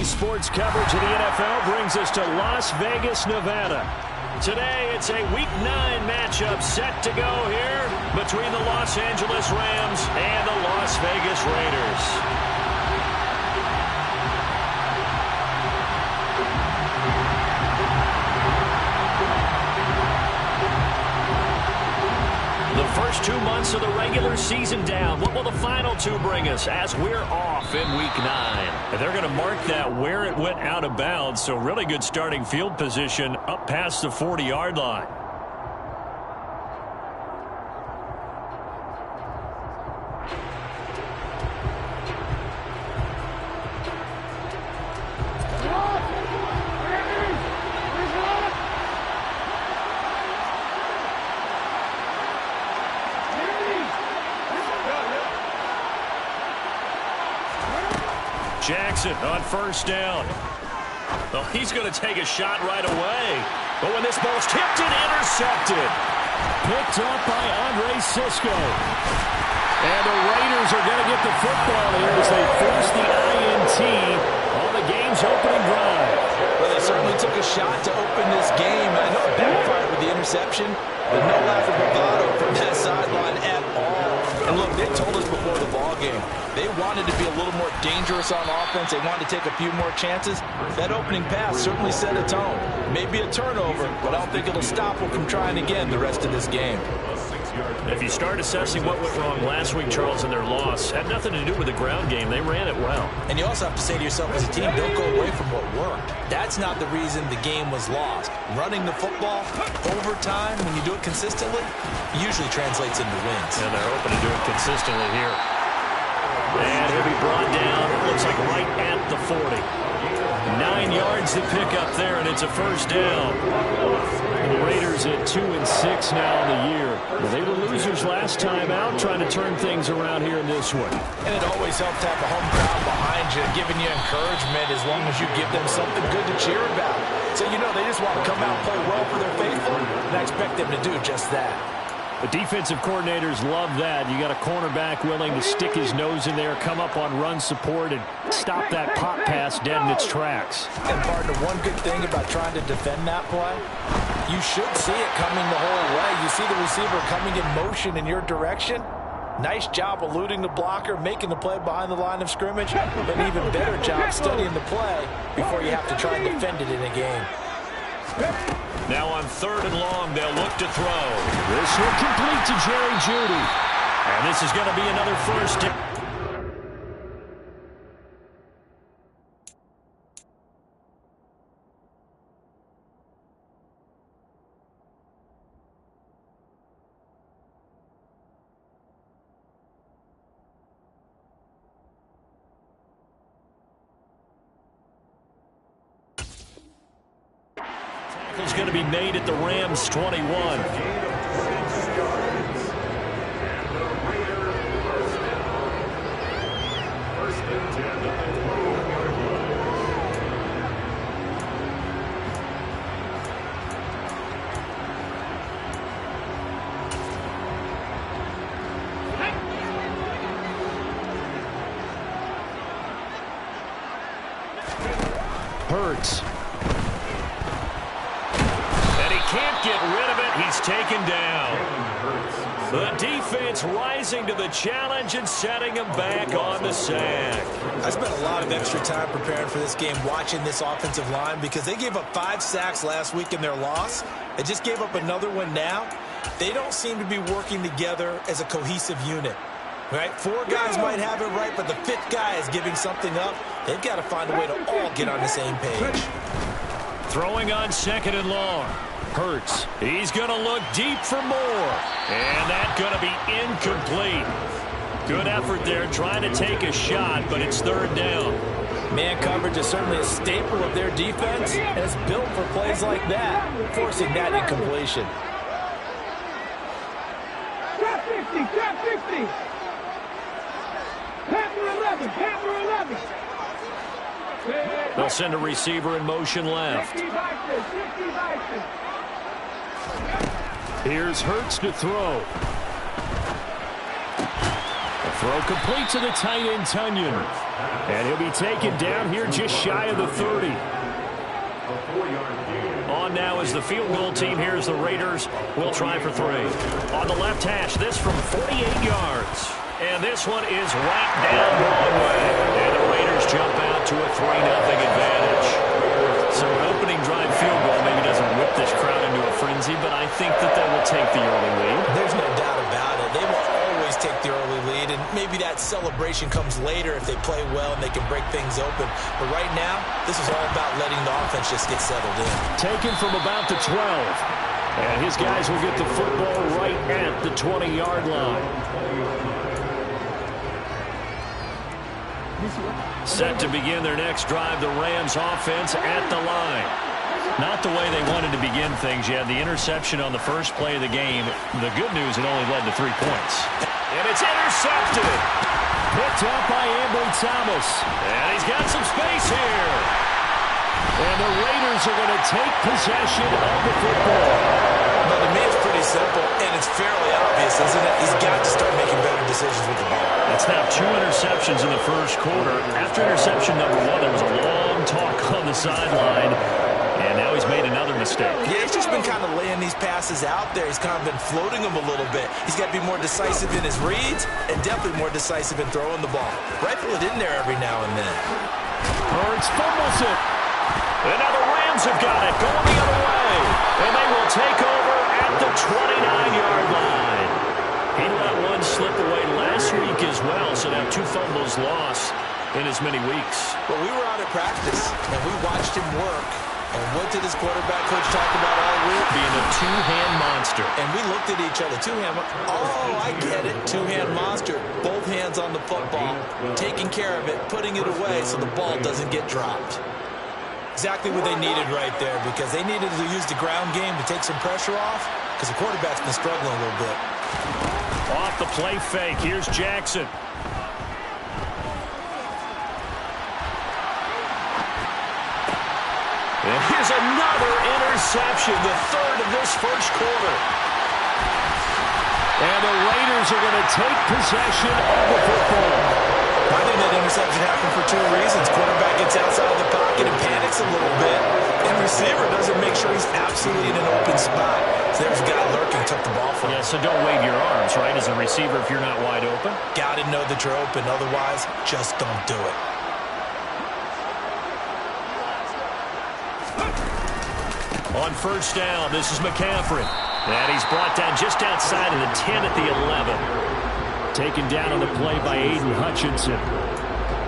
Daily sports coverage of the NFL brings us to Las Vegas, Nevada. Today, it's a Week 9 matchup set to go here between the Los Angeles Rams and the Las Vegas Raiders. The first 2 months of the regular season down. What will the final 2 bring us as we're off in Week 9? They're going to mark that where it went out of bounds, so really good starting field position up past the 40-yard line. Jackson on first down. Well, he's going to take a shot right away. But when this ball's tipped and intercepted. Picked up by Andre Cisco. And the Raiders are going to get the football here as they force the INT on the game's opening drive. Well, they certainly took a shot to open this game. I know it backfired with the interception, but no lack of bravado from that sideline at all. And look, they told us before the ball game, they wanted to be a little more dangerous on offense. They wanted to take a few more chances. That opening pass certainly set a tone. Maybe a turnover, but I don't think it'll stop them from trying again the rest of this game. If you start assessing what went wrong last week, Charles, in their loss, had nothing to do with the ground game. They ran it well. And you also have to say to yourself as a team, don't go away from what worked. That's not the reason the game was lost. Running the football overtime, when you do it consistently, usually translates into wins. And they're hoping to do it consistently here. And he'll be brought down, looks like right at the 40. 9 yards to pick up there, and it's a first down. The Raiders at 2-6 now in the year. Well, they were losers last time out, trying to turn things around here in this one. And it always helps to have a home crowd behind you, giving you encouragement as long as you give them something good to cheer about. So, you know, they just want to come out and play well for their faithful, and I expect them to do just that. The defensive coordinators love that. You got a cornerback willing to stick his nose in there, come up on run support, and stop that pop pass dead in its tracks. And, partner, one good thing about trying to defend that play, you should see it coming the whole way. You see the receiver coming in motion in your direction. Nice job eluding the blocker, making the play behind the line of scrimmage, but an even better job studying the play before you have to try and defend it in a game. Now on 3rd and long, they'll look to throw. This will complete to Jerry Jeudy. And this is going to be another first down. Is going to be made at the Rams 21. Hurts. Can't get rid of it. He's taken down. The defense rising to the challenge and setting him back on the sack. I spent a lot of extra time preparing for this game, watching this offensive line, because they gave up 5 sacks last week in their loss. They just gave up another one now. They don't seem to be working together as a cohesive unit. Right? 4 guys might have it right, but the 5th guy is giving something up. They've got to find a way to all get on the same page. Throwing on 2nd and long. Hurts. He's going to look deep for more. And that's going to be incomplete. Good effort there trying to take a shot, but it's 3rd down. Man coverage is certainly a staple of their defense, and it's built for plays like that, forcing that incompletion. Trap 50, trap 50. Panther 11, Panther 11. They'll send a receiver in motion left. Here's Hurts to throw. A Throw complete to the tight end, Tunyon. And he'll be taken down here just shy of the 30. On now is the field goal team. Here's the Raiders. We'll try for 3. On the left hash, this from 48 yards. And this one is right down Broadway. And the Raiders jump out to a 3-0 advantage. So an opening drive field goal maybe doesn't whip this crowd into a frenzy, but I think that they will take the early lead. There's no doubt about it. They will always take the early lead, and maybe that celebration comes later if they play well and they can break things open. But right now, this is all about letting the offense just get settled in. Taken from about the 12. And his guys will get the football right at the 20-yard line. Set to begin their next drive, the Rams offense at the line. Not the way they wanted to begin things. You had the interception on the first play of the game. The good news, it only led to 3 points. And it's intercepted. Picked up by Ambry Thomas. And he's got some space here. And the Raiders are going to take possession of the football. But to me, it's pretty simple, and it's fairly obvious, isn't it? He's got to start making better decisions with the ball. It's now 2 interceptions in the first quarter. After interception number 1, there was a long talk on the sideline, and now he's made another mistake. Yeah, he's just been kind of laying these passes out there. He's kind of been floating them a little bit. He's got to be more decisive in his reads and definitely more decisive in throwing the ball. Rifle it in there every now and then. Hurts fumbles it. And now the Rams have got it, going the other way. And they will take over at the 29-yard line. He let one slip away last week as well, so now 2 fumbles lost in as many weeks. Well, we were out at practice, and we watched him work. And what did his quarterback coach talk about all week? Being a 2-hand monster. And we looked at each other. 2-hand. Oh, I get it. 2-hand monster. Both hands on the football, taking care of it, putting it away so the ball doesn't get dropped. Exactly what they needed right there, because they needed to use the ground game to take some pressure off, because the quarterback's been struggling a little bit. Off the play fake. Here's Jackson. And here's another interception, the 3rd of this first quarter. And the Raiders are going to take possession of the football. I think that interception happened for 2 reasons. Quarterback gets outside of the pocket and panics a little bit. And receiver doesn't make sure he's absolutely in an open spot. So there's a guy lurking, took the ball from him. Yeah, so don't wave your arms, right, as a receiver if you're not wide open. Got to know that you're open. Otherwise, just don't do it. On first down, this is McCaffrey. And he's brought down just outside of the 10 at the 11. Taken down on the play by Aiden Hutchinson.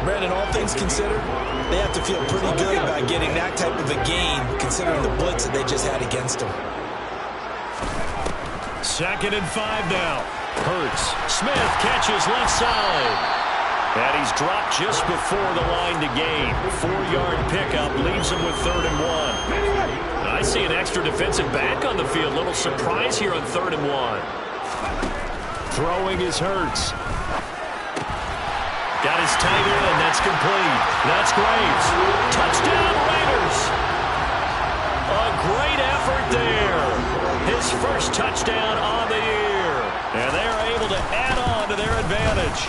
Brandon, all things considered, they have to feel pretty good about getting that type of a gain, considering the blitz that they just had against them. 2nd and 5 now. Hurts. Smith catches left side. And he's dropped just before the line to gain. 4-yard pickup leaves him with 3rd and 1. I see an extra defensive back on the field. Little surprise here on 3rd and 1. Throwing is Hurts. Got his tight end. That's complete. That's Graves. Touchdown, Raiders. A great effort there. His first touchdown on the year. And they're able to add on to their advantage.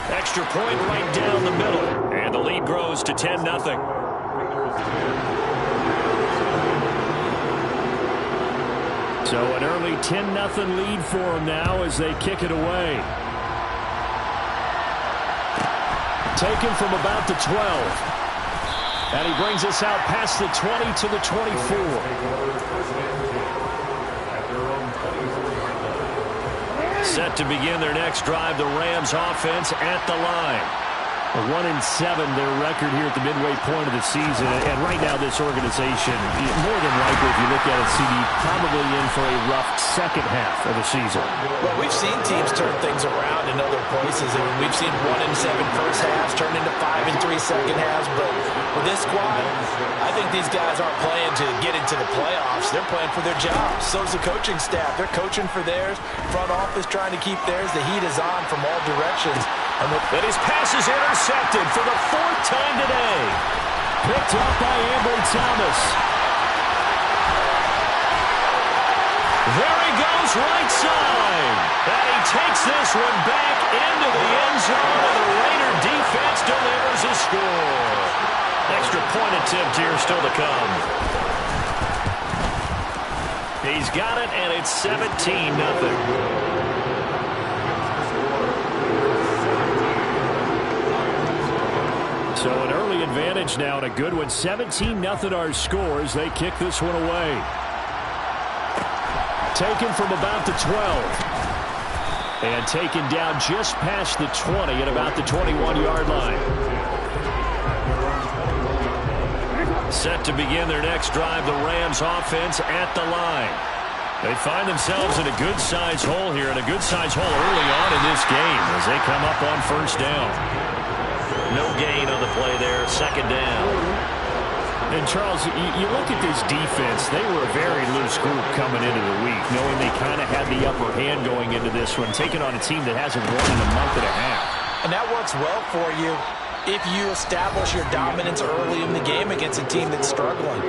Extra point right down the middle. And the lead grows to 10-0. So an early 10-0 lead for them now as they kick it away. Taken from about the 12. And he brings us out past the 20 to the 24. Set to begin their next drive, the Rams offense at the line. 1-7 their record here at the midway point of the season. And right now this organization, more than likely if you look at it, CD, probably in for a rough second half of the season. Well, we've seen teams turn things around in other places. I mean, we've seen 1-7 first halves turn into 5-3 second halves. But with this squad, I think these guys aren't playing to get into the playoffs. They're playing for their jobs. So's the coaching staff. They're coaching for theirs. Front office trying to keep theirs. The heat is on from all directions. And his pass is intercepted for the 4th time today. Picked up by Ambry Thomas. There he goes right side. And he takes this one back into the end zone, and the Raider defense delivers a score. Extra point attempt here still to come. He's got it, and it's 17-0. So an early advantage now, and a good one. 17-0 our scores. They kick this one away. Taken from about the 12. And taken down just past the 20 at about the 21-yard line. Set to begin their next drive, the Rams offense at the line. They find themselves in a good-sized hole here, and a good-sized hole early on in this game as they come up on first down. No gain on the play there, second down. And, Charles, you look at this defense, they were a very loose group coming into the week, knowing they kind of had the upper hand going into this one, taking on a team that hasn't won in a month and a half. And that works well for you if you establish your dominance early in the game against a team that's struggling.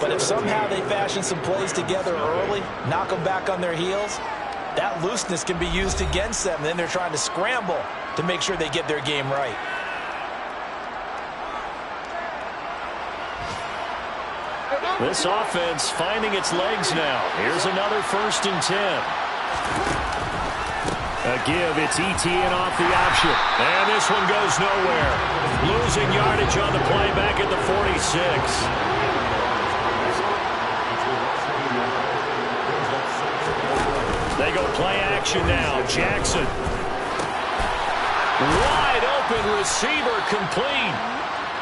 But if somehow they fashion some plays together early, knock them back on their heels, that looseness can be used against them. Then they're trying to scramble to make sure they get their game right. This offense finding its legs now. Here's another 1st and 10. A give, it's ETN off the option. And this one goes nowhere. Losing yardage on the play back at the 46. They go play action now. Jackson. Wide open receiver complete.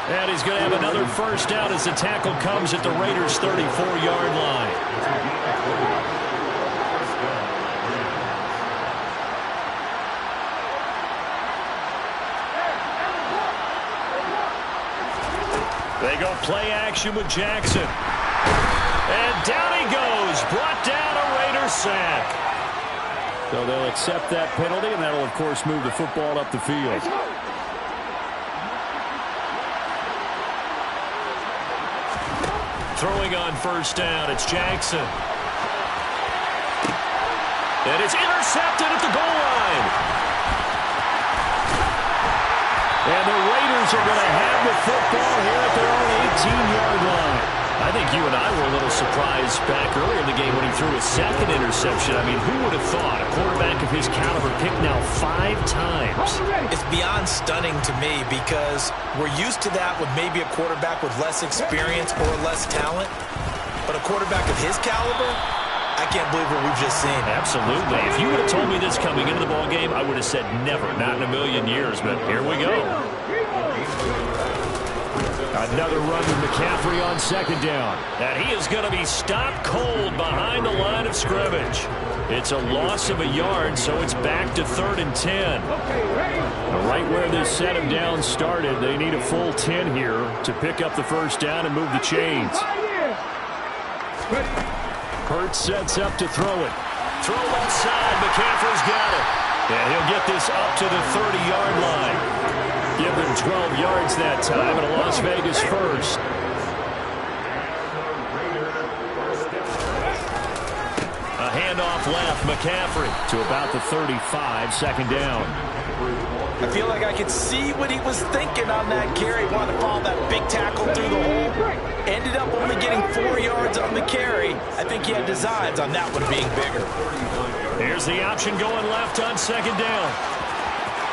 And he's going to have another first down as the tackle comes at the Raiders' 34-yard line. They go play action with Jackson. And down he goes. Brought down a Raiders sack. So they'll accept that penalty, and that'll, of course, move the football up the field. Throwing on first down, it's Jackson. And it's intercepted at the goal line. And the Raiders are going to have the football here at their own 18-yard line. I think you and I were a little surprised back earlier in the game when he threw his second interception. I mean, who would have thought a quarterback of his caliber picked now 5 times? It's beyond stunning to me because we're used to that with maybe a quarterback with less experience or less talent. But a quarterback of his caliber, I can't believe what we've just seen. Absolutely. If you would have told me this coming into the ballgame, I would have said never, not in a million years. But here we go. Another run with McCaffrey on second down. And he is going to be stopped cold behind the line of scrimmage. It's a loss of a yard, so it's back to 3rd and 10. Right where this set him down started, they need a full 10 here to pick up the first down and move the chains. Hurts sets up to throw it. Throw left side, McCaffrey's got it. And he'll get this up to the 30-yard line. Give them 12 yards that time, and a Las Vegas first. A handoff left, McCaffrey to about the 35, second down. I feel like I could see what he was thinking on that carry. Wanted to follow that big tackle through the hole. Ended up only getting 4 yards on the carry. I think he had designs on that one being bigger. Here's the option going left on second down.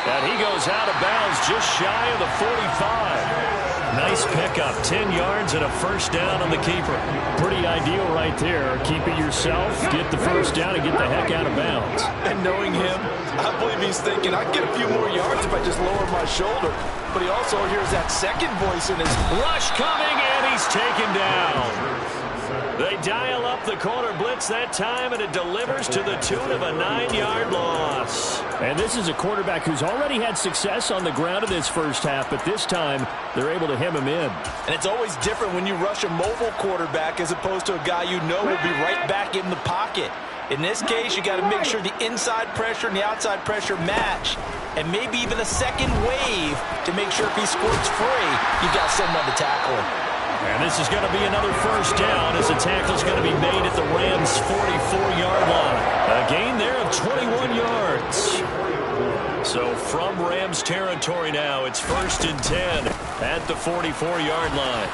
And he goes out of bounds just shy of the 45. Nice pickup, 10 yards and a first down on the keeper. Pretty ideal right there. Keep it yourself, get the first down, and get the heck out of bounds. And knowing him, I believe he's thinking, I can get a few more yards if I just lower my shoulder. But he also hears that second voice in his rush coming, and he's taken down. They dial up the corner blitz that time, and it delivers to the tune of a 9-yard loss. And this is a quarterback who's already had success on the ground in this first half, but this time they're able to hem him in. And it's always different when you rush a mobile quarterback as opposed to a guy you know will be right back in the pocket. In this case, you got to make sure the inside pressure and the outside pressure match, and maybe even a second wave to make sure if he squirts free, you've got someone to tackle him. And this is going to be another first down as the tackle's going to be made at the Rams' 44-yard line. A gain there of 21 yards. territory now. It's 1st and 10 at the 44-yard line.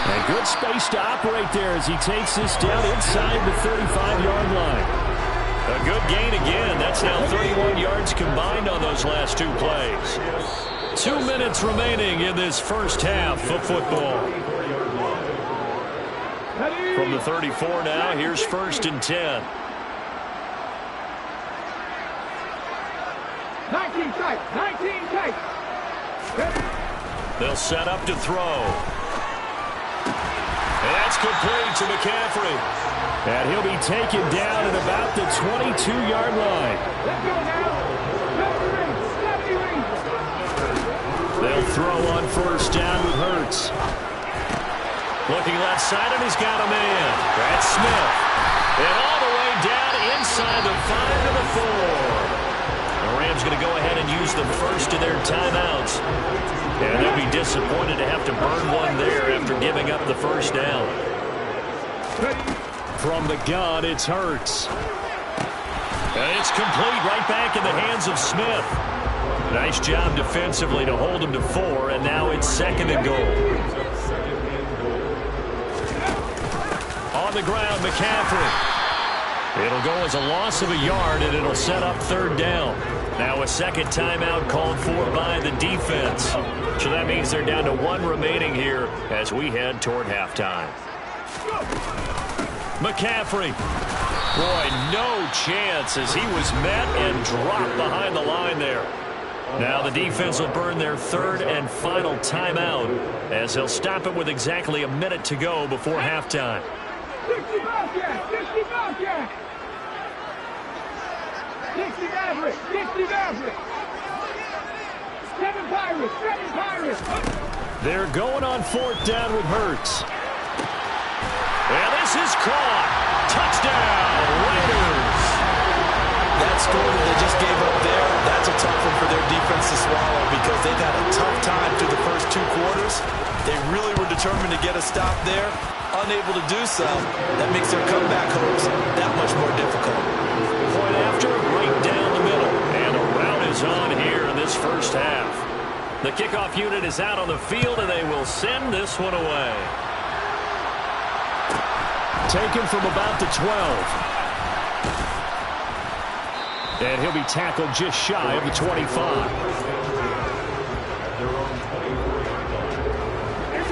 And good space to operate there as he takes this down inside the 35-yard line. A good gain again. That's now 31 yards combined on those last two plays. 2 minutes remaining in this first half of football. From the 34 now, here's 1st and 10. 19 tight, 19 tight. They'll set up to throw. That's complete to McCaffrey. And he'll be taken down at about the 22-yard line. Let's go now. 70 They'll throw on 1st down with Hurts. Looking left side, and he's got a man. That's Smith. And all the way down inside the 5 to the 4. The Rams going to go ahead and use the first of their timeouts. And they'll be disappointed to have to burn one there after giving up the 1st down. From the gun, it's Hurts. And it's complete right back in the hands of Smith. Nice job defensively to hold him to 4, and now it's 2nd and goal. On the ground, McCaffrey. It'll go as a loss of a yard, and it'll set up 3rd down. Now a second timeout called for by the defense. So that means they're down to 1 remaining here as we head toward halftime. McCaffrey. Boy, no chance as he was met and dropped behind the line there. Now the defense will burn their 3rd and final timeout as they'll stop it with exactly a minute to go before halftime. 60 Bobcat, 60 Bobcat. 60 Maverick, 60 Maverick. 7 Pirates, 7 Pirates. They're going on 4th down with Hurts. And this is caught. Touchdown, Raiders. That score that they just gave up there, that's a tough one for their defense to swallow because they've had a tough time through the first 2 quarters. They really were determined to get a stop there. Unable to do so, that makes their comeback hopes that much more difficult. Point after, right down the middle. And the route is on here in this first half. The kickoff unit is out on the field, and they will send this one away. Taken from about the 12. And he'll be tackled just shy of the 25.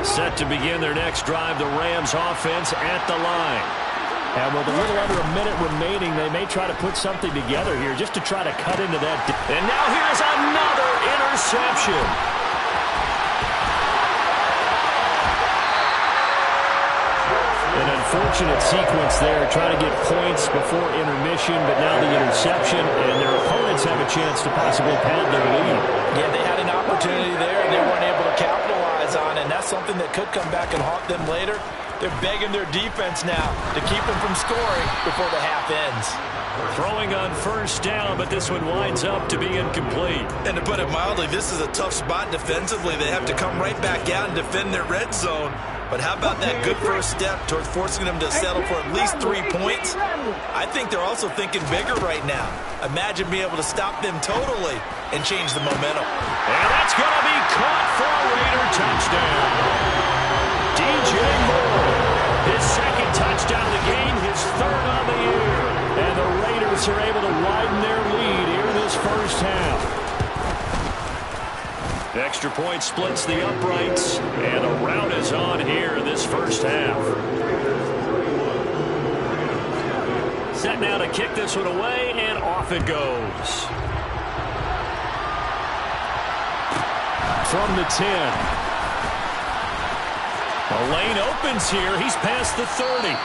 Set to begin their next drive, the Rams offense at the line. And with a little under a minute remaining, they may try to put something together here just to try to cut into that. And now here's another interception. An unfortunate sequence there, trying to get points before intermission, but now the interception, and their opponents have a chance to possibly pad their lead. Yeah, they had an opportunity there, and they weren't able to capitalize on it, and that's something that could come back and haunt them later. They're begging their defense now to keep them from scoring before the half ends. Throwing on 1st down, but this one winds up to be incomplete. And to put it mildly, this is a tough spot defensively. They have to come right back out and defend their red zone. But how about that good first step towards forcing them to settle for at least 3 points? I think they're also thinking bigger right now. Imagine being able to stop them totally and change the momentum. And that's going to be caught for a Raider touchdown. DJ Moore, his 2nd touchdown of the game, his 3rd on the year. And the Raiders are able to widen their lead here in this first half. Extra point splits the uprights, and a route is on here in this first half. Set now to kick this one away, and off it goes. From the 10. The lane opens here. He's past the 30.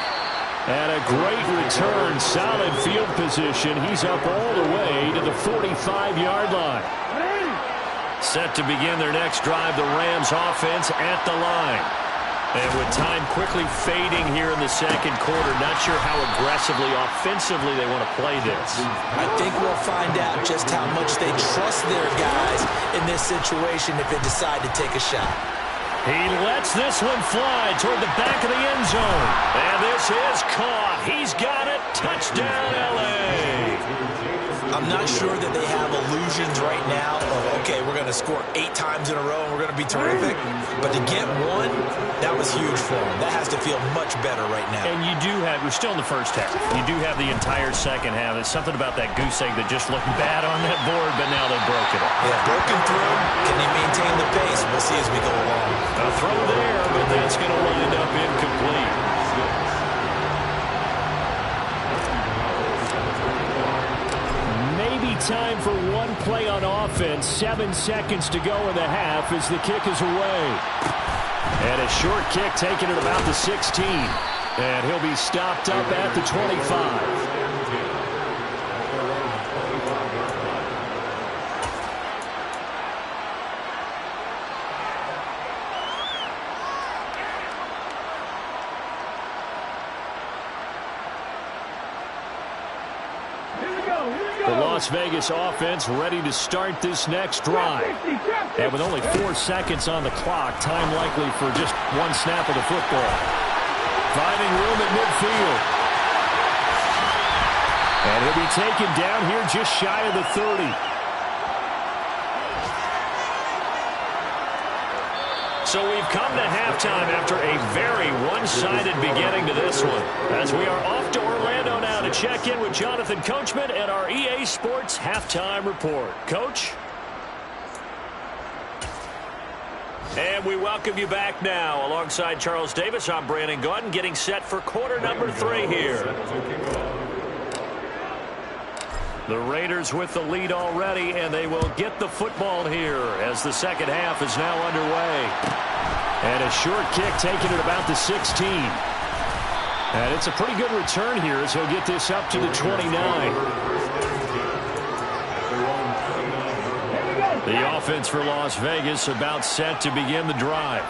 And a great return, solid field position. He's up all the way to the 45-yard line. Set to begin their next drive, the Rams offense at the line. And with time quickly fading here in the 2nd quarter, not sure how aggressively, offensively they want to play this. I think we'll find out just how much they trust their guys in this situation if they decide to take a shot. He lets this one fly toward the back of the end zone. And this is caught. He's got it. Touchdown, L.A. I'm not sure that they have illusions right now of, okay, we're going to score 8 times in a row and we're going to be terrific. But to get one, that was huge for them. That has to feel much better right now. And you do have, we're still in the first half. You do have the entire second half. There's something about that goose egg that just looked bad on that board, but now they've broken it. Yeah, broken through. Can they maintain the pace? We'll see as we go along. A throw there, but that's going to wind up incomplete. Time for one play on offense. 7 seconds to go in the half as the kick is away. And a short kick taken at about the 16. And he'll be stopped up at the 25. Las Vegas offense ready to start this next drive. And with only 4 seconds on the clock, time likely for just one snap of the football. Finding room at midfield. And he'll be taken down here just shy of the 30. So we've come to halftime after a very one-sided beginning to this one. As we are off to Orlando now to check in with Jonathan Coachman and our EA Sports Halftime Report. Coach? And we welcome you back now. Alongside Charles Davis, I'm Brandon Gaudin, getting set for quarter number 3 here. The Raiders with the lead already, and they will get the football here as the second half is now underway. And a short kick taken at about the 16. And it's a pretty good return here as he'll get this up to the 29. The offense for Las Vegas about set to begin the drive.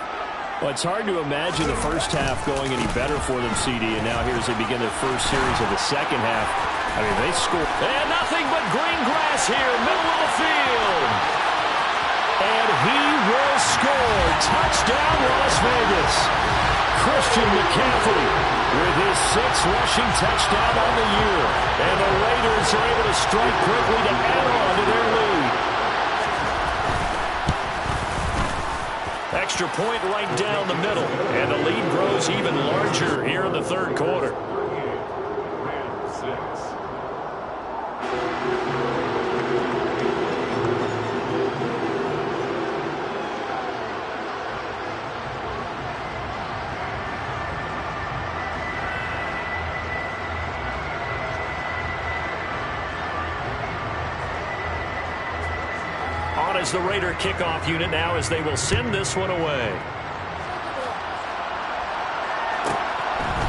Well, it's hard to imagine the first half going any better for them, CD, and now here as they begin their first series of the second half. I mean, they scored. And nothing but green grass here, middle of the field. And he will score. Touchdown, Las Vegas. Christian McCaffrey with his 6th rushing touchdown on the year. And the Raiders are able to strike quickly to add on to their lead. Extra point right down the middle. And the lead grows even larger here in the third quarter. As the Raider kickoff unit now as they will send this one away.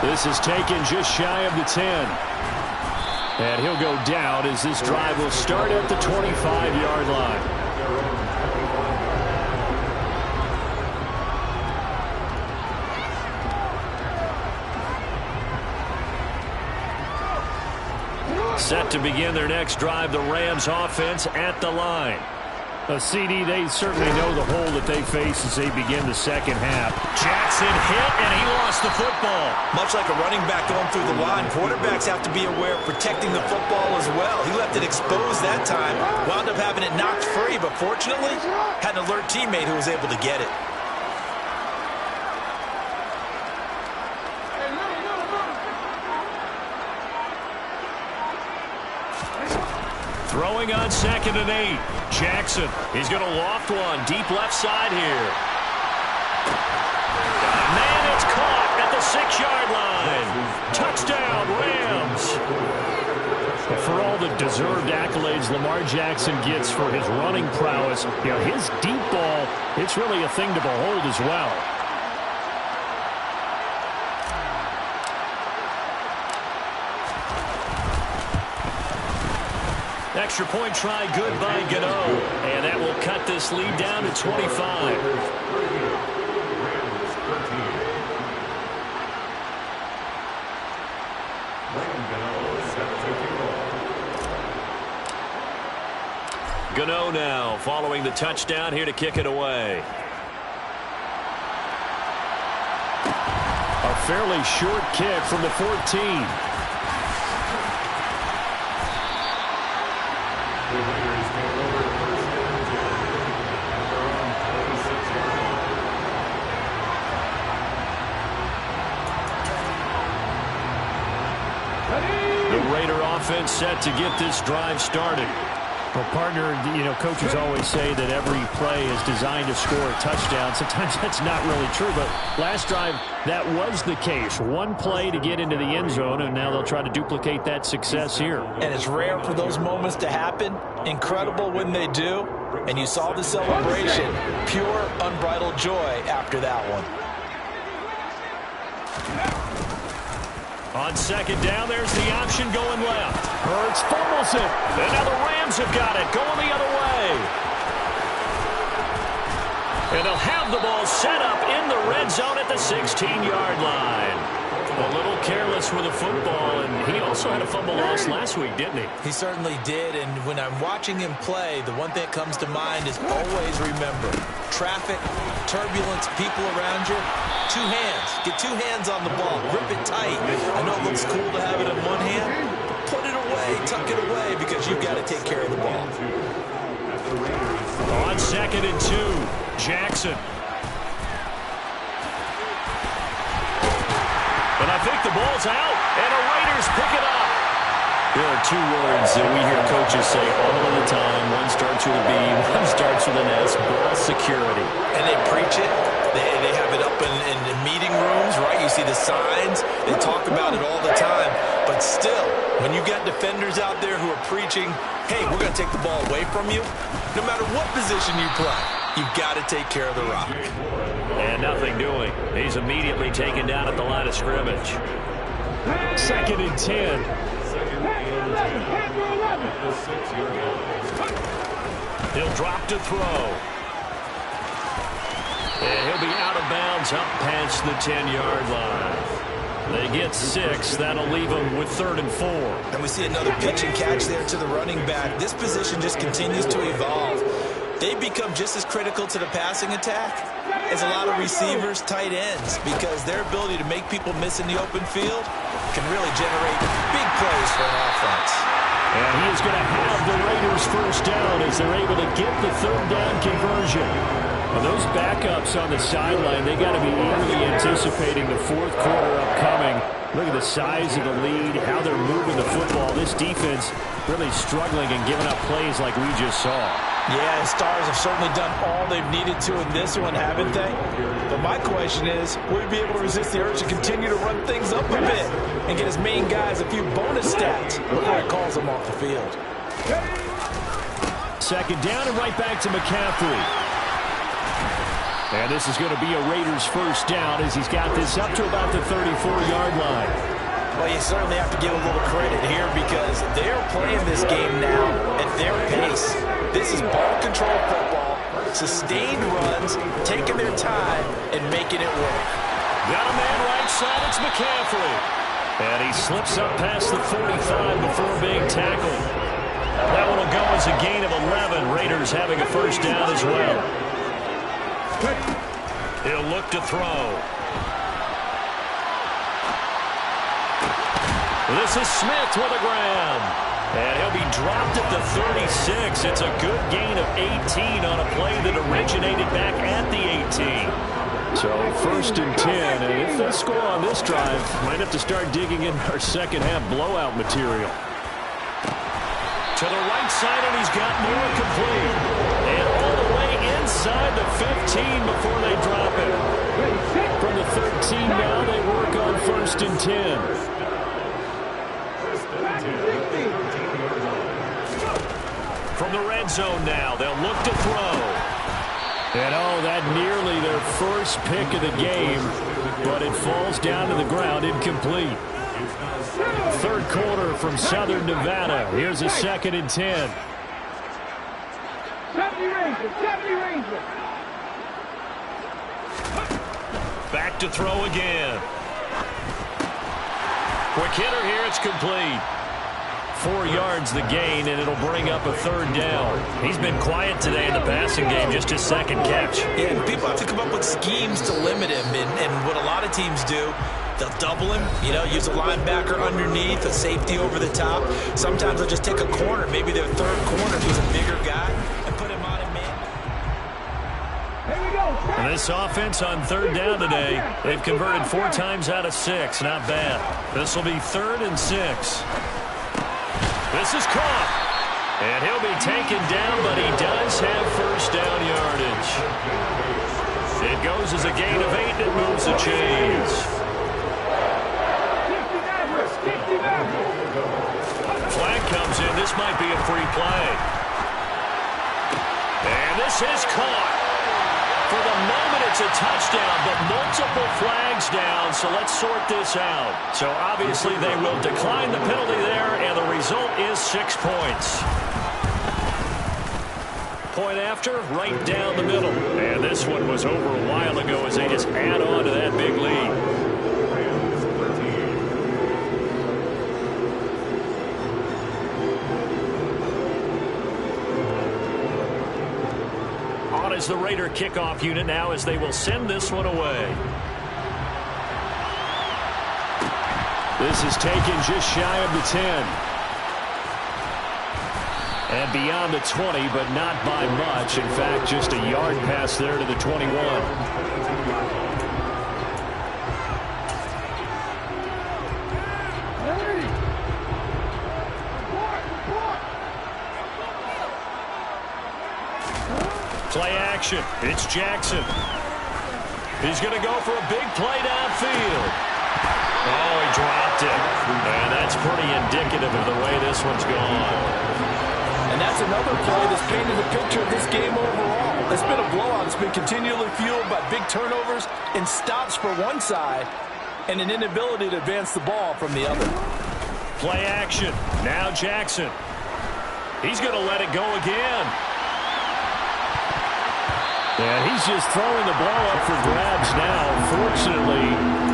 This is taken just shy of the 10. And he'll go down as this drive will start at the 25-yard line. Set to begin their next drive, the Rams offense at the line. CD, they certainly know the hole that they face as they begin the second half. Jackson hit, and he lost the football. Much like a running back going through the line, quarterbacks have to be aware of protecting the football as well. He left it exposed that time, wound up having it knocked free, but fortunately, had an alert teammate who was able to get it. Throwing on 2nd and 8. Jackson, he's going to loft one deep left side here. Man, it's caught at the 6-yard line. Touchdown, Rams. For all the deserved accolades Lamar Jackson gets for his running prowess, you know, his deep ball, it's really a thing to behold as well. Extra point try good by Gano. And that will cut this lead down to 25. Gano now following the touchdown here to kick it away. A fairly short kick from the 14. offense set to get this drive started. Well, partner, coaches always say that every play is designed to score a touchdown. Sometimes that's not really true, but last drive, that was the case. One play to get into the end zone, and now they'll try to duplicate that success here. And it's rare for those moments to happen. Incredible when they do. And you saw the celebration. Pure, unbridled joy after that one. On second down, there's the option going left. Hurts fumbles it. And now the Rams have got it going the other way. And they'll have the ball set up in the red zone at the 16-yard line. A little careless with the football, and he also had a fumble loss last week, didn't he? He certainly did, and when I'm watching him play, the one thing that comes to mind is always remember, traffic, turbulence, people around you, two hands. Get two hands on the ball. Grip it tight. I know it looks cool to have it in one hand, but put it away, tuck it away, because you've got to take care of the ball. On second and 2, Jackson. And I think the ball's out, and the Raiders pick it up. There are two words that we hear coaches say all of the time. One starts with a B, one starts with an S, ball security. And they preach it. They have it up in meeting rooms, right? You see the signs. They talk about it all the time. But still, when you got defenders out there who are preaching, hey, we're going to take the ball away from you, no matter what position you play, you've got to take care of the rock. And nothing doing. He's immediately taken down at the line of scrimmage. Second and 10. He'll drop to throw. And he'll be out of bounds up past the 10-yard line. They get 6. That'll leave them with 3rd and 4. And we see another pitch and catch there to the running back. This position just continues to evolve. They become just as critical to the passing attack as a lot of receivers, tight ends, because their ability to make people miss in the open field can really generate big plays for an offense. And he is going to have the Raiders first down as they're able to get the 3rd down conversion. Well, those backups on the sideline, they got to be eagerly anticipating the 4th quarter upcoming. Look at the size of the lead, how they're moving the football. This defense really struggling and giving up plays like we just saw. Yeah, Stars have certainly done all they've needed to in this one, haven't they? But my question is, will he be able to resist the urge to continue to run things up a bit and get his main guys a few bonus stats before he calls them off the field? Second down and right back to McCaffrey. And this is going to be a Raiders first down as he's got this up to about the 34-yard line. Well, you certainly have to give a little credit here because they're playing this game now at their pace. This is ball control football, sustained runs, taking their time, and making it work. Got a man right side, it's McCaffrey. And he slips up past the 45 before being tackled. That one will go as a gain of 11. Raiders having a first down as well. He'll look to throw. This is Smith with a grab. And he'll be dropped at the 36. It's a good gain of 18 on a play that originated back at the 18. So 1st and 10. And if they score on this drive, might have to start digging in our second half blowout material. To the right side, and he's got more complete. And all the way inside the 15 before they drop it. From the 13 now, they work on 1st and 10. From the red zone now, they'll look to throw. And that nearly their first pick of the game, but it falls down to the ground incomplete. 3rd quarter from Southern Nevada. Here's a 2nd and 10. 70 Rangers. Back to throw again. Quick hitter here, it's complete. 4 yards the gain, and it'll bring up a 3rd down. He's been quiet today in the passing game, just his 2nd catch. Yeah, and people have to come up with schemes to limit him, and what a lot of teams do, they'll double him, use a linebacker underneath, a safety over the top. Sometimes they'll just take a corner, maybe their 3rd corner who's a bigger guy, and put him on him man. And this offense on 3rd down today, they've converted 4 times out of 6. Not bad. This will be 3rd and 6. This is caught. And he'll be taken down, but he does have first down yardage. It goes as a gain of 8. It moves the chains. Flag comes in. This might be a free play. And this is caught. For the moment, it's a touchdown, but multiple flags down, so let's sort this out. So obviously they will decline the penalty there, and the result is 6 points. Point after, right down the middle. And this one was over a while ago as they just add on to that big lead. On is the Raider kickoff unit now as they will send this one away. This is taken just shy of the 10. And beyond the 20, but not by much. In fact, just a yard pass there to the 21. Play action. It's Jackson. He's going to go for a big play downfield. Oh, he dropped it. And that's pretty indicative of the way this one's gone. And that's another play that's painted the picture of this game overall. It's been a blowout. It's been continually fueled by big turnovers and stops for one side and an inability to advance the ball from the other. Play action. Now Jackson. He's going to let it go again. And he's just throwing the ball up for grabs now. Fortunately,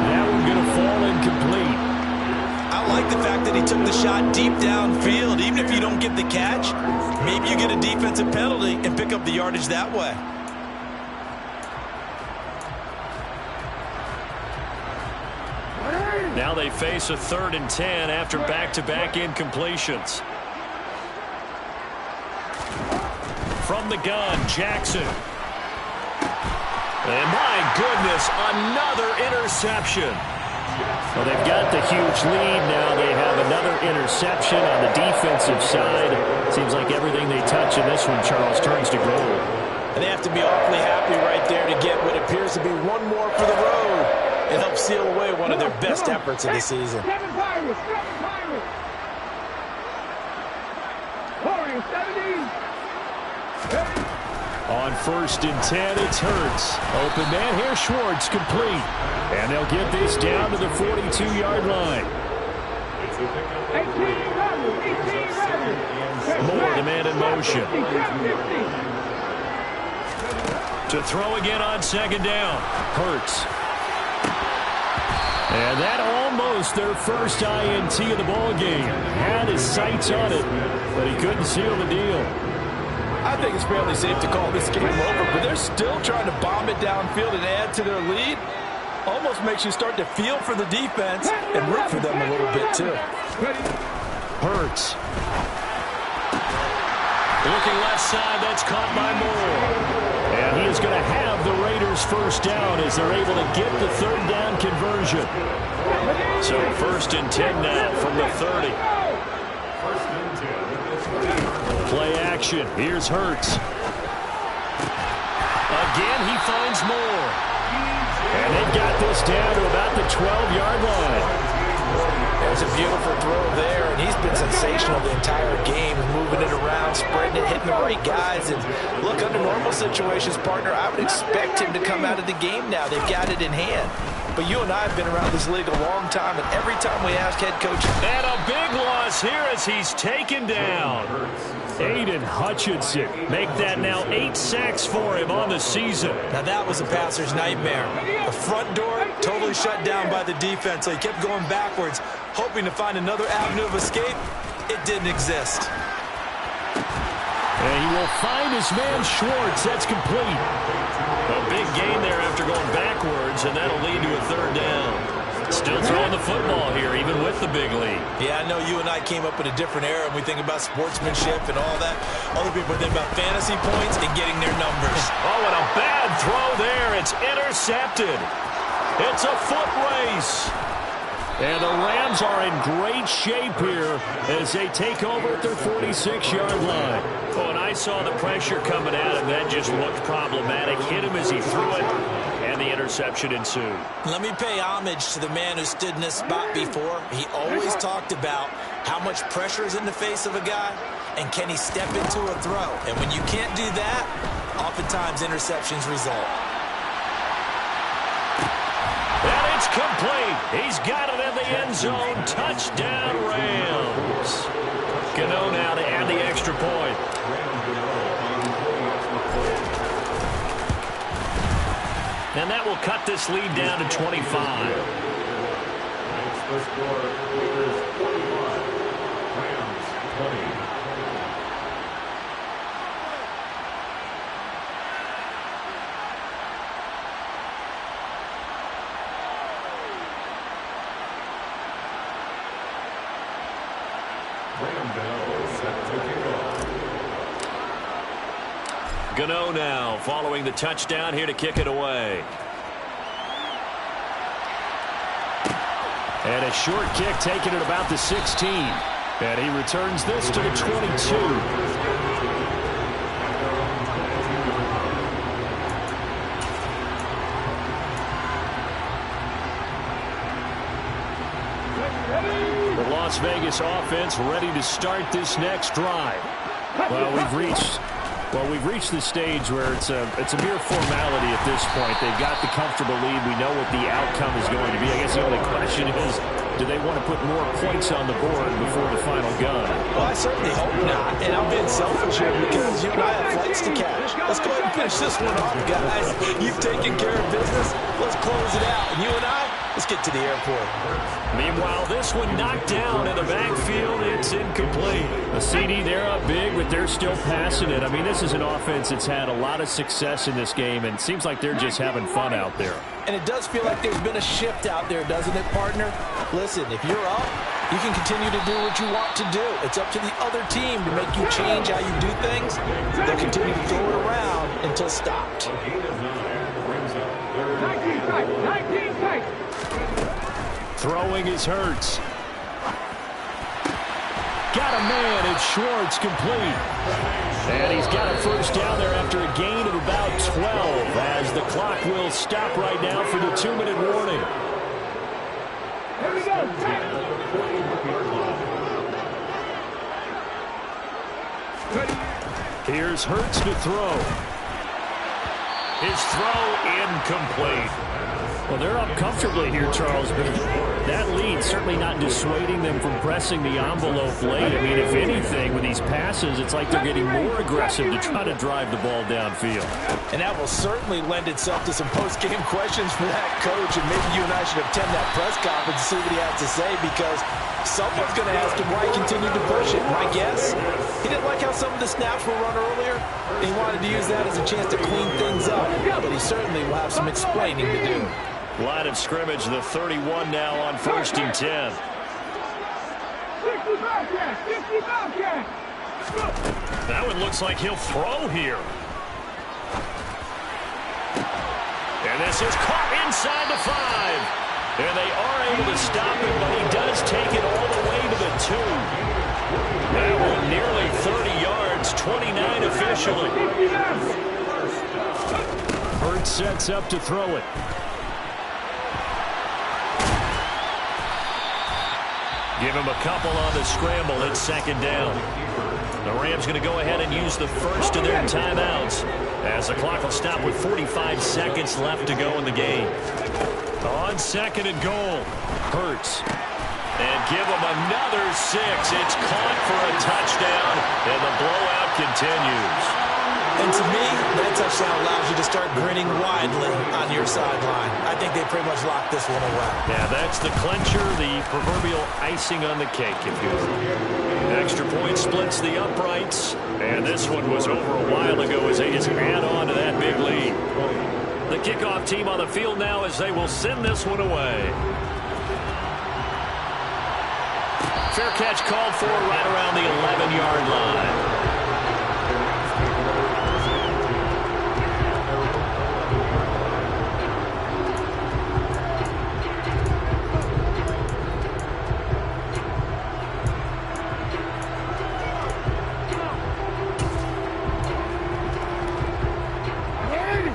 that one's going to fall incomplete. I like the fact that he took the shot deep downfield. Even if you don't get the catch, maybe you get a defensive penalty and pick up the yardage that way. Now they face a 3rd and 10 after back-to-back incompletions. From the gun, Jackson. And my goodness, another interception. Well, they've got the huge lead now. They have another interception on the defensive side. Seems like everything they touch in this one, Charles, turns to gold. And they have to be awfully happy right there to get what appears to be one more for the road. It helps seal away one of their best efforts of the season. On 1st and 10, it's Hurts. Open man here, Schwartz, complete. And they'll get this down to the 42-yard line. Moore, the man in motion. To throw again on 2nd down. Hurts. And that almost their first INT of the ball game. Had his sights on it, but he couldn't seal the deal. I think it's fairly safe to call this game over, but they're still trying to bomb it downfield and add to their lead. Almost makes you start to feel for the defense and root for them a little bit, too. Hurts. Looking left side, that's caught by Moore. And he is going to have the Raiders first down as they're able to get the 3rd down conversion. So 1st and 10 now from the 30. Play action. Here's Hurts. Again, he finds Moore. And they've got this down to about the 12-yard line. There's a beautiful throw there, and he's been sensational the entire game, moving it around, spreading it, hitting the right guys. And look, under normal situations, partner, I would expect him to come out of the game now. They've got it in hand. But you and I have been around this league a long time, and every time we ask head coaches. And a big loss here as he's taken down. Aiden Hutchinson. Make that now 8 sacks for him on the season. Now that was a passer's nightmare. The front door totally shut down by the defense, so he kept going backwards, hoping to find another avenue of escape. It didn't exist. And he will find his man Schwartz. That's complete. A big gain there after going backwards, and that'll lead to a 3rd down. Still throwing the football here, even with the big lead. Yeah, I know you and I came up in a different era, and we think about sportsmanship and all that. Other people think about fantasy points and getting their numbers. Oh, and a bad throw there. It's intercepted. It's a foot race. And the Rams are in great shape here as they take over at their 46-yard line. Oh, and I saw the pressure coming at him. That just looked problematic. Hit him as he threw it, and the interception ensued. Let me pay homage to the man who stood in this spot before. He always talked about how much pressure is in the face of a guy, and can he step into a throw. And when you can't do that, oftentimes interceptions result. And it's complete. He's got it in the end zone. Touchdown, Rams. Gano now to add the extra point. And that will cut this lead down to 25. Gano now following the touchdown here to kick it away. And a short kick taken at about the 16. And he returns this to the 22. The Las Vegas offense ready to start this next drive. Well, we've reached the stage where it's a mere formality at this point. They've got the comfortable lead. We know what the outcome is going to be. I guess the only question is, do they want to put more points on the board before the final gun? Well, I certainly hope not. And I'm being selfish here because you and I have flights to catch. Let's go ahead and finish this one off, guys. You've taken care of business. Let's close it out. And you and I, let's get to the airport. Meanwhile, this one knocked down in the backfield. It's incomplete. A CD, they're up big, but they're still passing it. I mean, this is an offense that's had a lot of success in this game, and it seems like they're just having fun out there. And it does feel like there's been a shift out there, doesn't it, partner? Listen, if you're up, you can continue to do what you want to do. It's up to the other team to make you change how you do things. They'll continue to throw it around until stopped. 19 tight. Throwing is Hurts. Got a man, it's Schwartz, complete. And he's got a first down there after a gain of about 12 as the clock will stop right now for the 2-minute warning. Here we go. Here's Hurts to throw. His throw incomplete. Well, they're up comfortably here, Charles, but that lead certainly not dissuading them from pressing the envelope late. I mean, if anything, with these passes, it's like they're getting more aggressive to try to drive the ball downfield. And that will certainly lend itself to some post-game questions for that coach, and maybe you and I should attend that press conference and see what he has to say, because someone's going to ask him why he continued to push it. My guess, he didn't like how some of the snaps were run earlier, and he wanted to use that as a chance to clean things up, but he certainly will have some explaining to do. Line of scrimmage, the 31 now on 1st and 10. 65 catch. That one looks like he'll throw here. And this is caught inside the 5. And they are able to stop it, but he does take it all the way to the 2. That one nearly 30 yards, 29 officially. Hurts sets up to throw it. Give him a couple on the scramble. It's 2nd down. The Rams going to go ahead and use the first of their timeouts as the clock will stop with 45 seconds left to go in the game. On 2nd and goal, Hurts. And give him another 6. It's caught for a touchdown, and the blowout continues. And to me, that touchdown allows you to start grinning widely on your sideline. I think they pretty much locked this one away. Yeah, that's the clincher, the proverbial icing on the cake, if you will. Extra point splits the uprights, and this one was over a while ago as they just add on to that big lead. The kickoff team on the field now as they will send this one away. Fair catch called for right around the 11-yard line.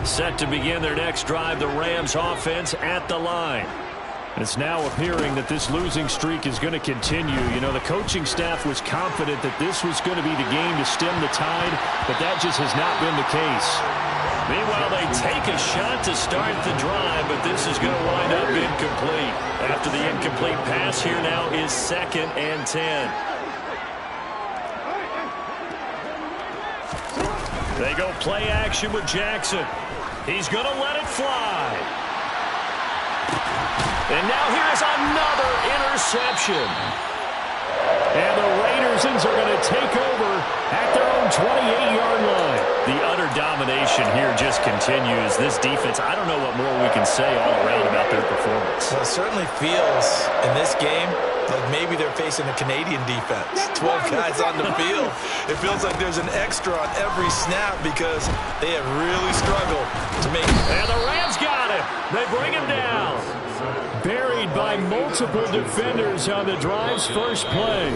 Set to begin their next drive, the Rams offense at the line. It's now appearing that this losing streak is going to continue. You know, the coaching staff was confident that this was going to be the game to stem the tide, but that just has not been the case. Meanwhile, they take a shot to start the drive, but this is going to wind up incomplete. After the incomplete pass, here now is 2nd and 10. They go play action with Jackson. He's going to let it fly. And now here's another interception. And the Raiders are going to take over at their own 28-yard line. The utter domination here just continues. This defense, I don't know what more we can say all around about their performance. Well, it certainly feels in this game like maybe they're facing a Canadian defense. 12 guys on the field. It feels like there's an extra on every snap because they have really struggled to make it. And the Rams got him. They bring him down. Buried by multiple defenders on the drive's first play.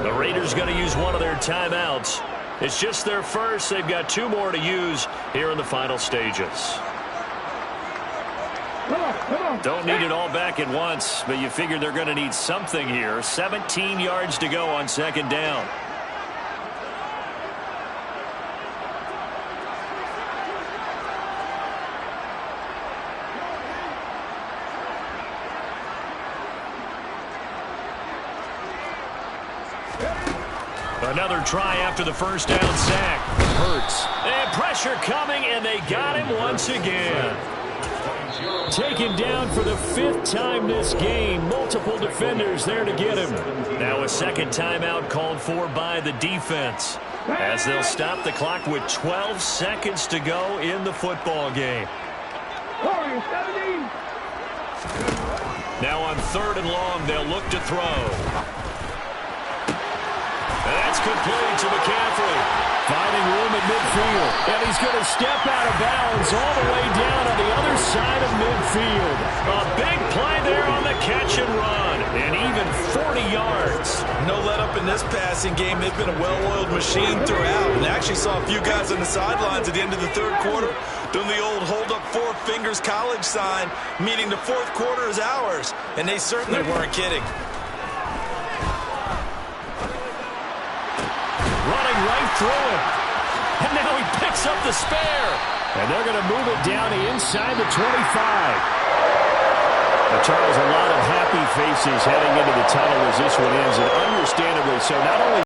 The Raiders going to use one of their timeouts. It's just their first. They've got 2 more to use here in the final stages. Don't need it all back at once, but you figure they're going to need something here. 17 yards to go on 2nd down. Another try after the first down sack. Hurts. And pressure coming, and they got him once again. Taken down for the 5th time this game. Multiple defenders there to get him. Now a second timeout called for by the defense, as they'll stop the clock with 12 seconds to go in the football game. Now on 3rd and long, they'll look to throw. And that's complete to McCaffrey. Finding room at midfield. And he's going to step out of bounds all the way down on the other side of midfield. A big play there on the catch and run. And even 40 yards. No let up in this passing game. They've been a well-oiled machine throughout. And actually saw a few guys on the sidelines at the end of the 3rd quarter doing the old hold up 4 fingers college sign, meaning the 4th quarter is ours. And they certainly weren't kidding. Running right through him. And now he picks up the spare. And they're going to move it down inside the 25. Now, Charles, a lot of happy faces heading into the tunnel as this one ends, and understandably so. Not only